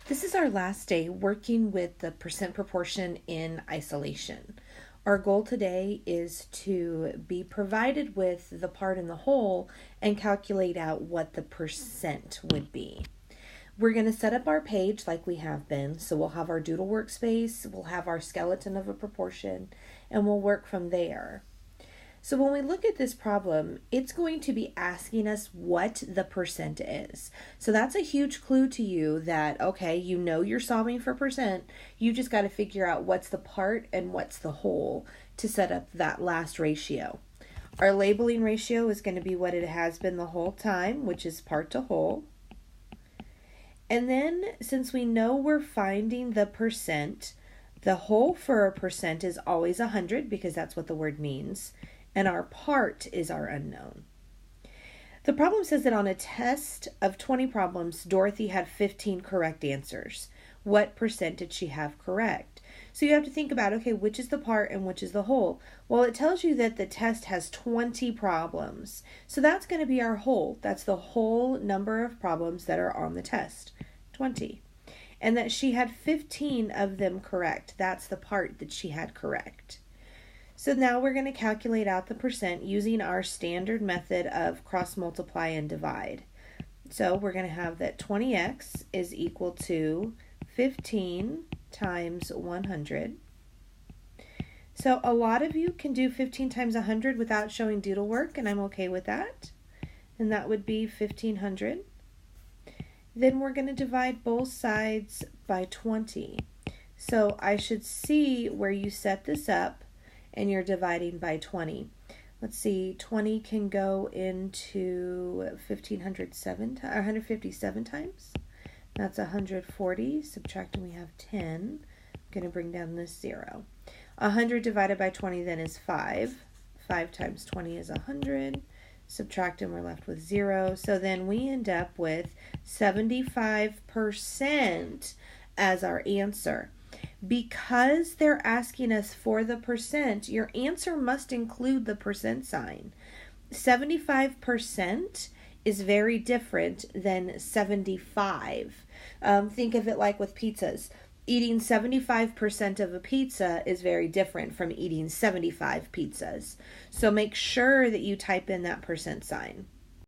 This is our last day working with the percent proportion in isolation. Our goal today is to be provided with the part in the whole and calculate out what the percent would be. We're going to set up our page like we have been. So we'll have our doodle workspace, we'll have our skeleton of a proportion, and we'll work from there. So when we look at this problem, it's going to be asking us what the percent is. So that's a huge clue to you that, okay, you know you're solving for percent. You just got to figure out what's the part and what's the whole to set up that last ratio. Our labeling ratio is going to be what it has been the whole time, which is part to whole. And then since we know we're finding the percent, the whole for a percent is always 100 because that's what the word means. And our part is our unknown. The problem says that on a test of 20 problems, Dorothy had 15 correct answers. What percent did she have correct? So you have to think about, okay, which is the part and which is the whole? Well, it tells you that the test has 20 problems. So that's going to be our whole. That's the whole number of problems that are on the test, 20. And that she had 15 of them correct. That's the part that she had correct. So now we're going to calculate out the percent using our standard method of cross multiply and divide. So we're going to have that 20x is equal to 15 times 100. So a lot of you can do 15 times 100 without showing doodle work, and I'm okay with that. And that would be 1500. Then we're going to divide both sides by 20. So I should see where you set this up and you're dividing by 20. Let's see, 20 can go into 157 times. That's 140. Subtracting, we have 10. I'm going to bring down this 0. 100 divided by 20 then is 5. 5 times 20 is 100. Subtracting, we're left with 0. So then we end up with 75% as our answer. Because they're asking us for the percent, your answer must include the percent sign. 75% is very different than 75. Think of it like with pizzas. Eating 75% of a pizza is very different from eating 75 pizzas. So make sure that you type in that percent sign.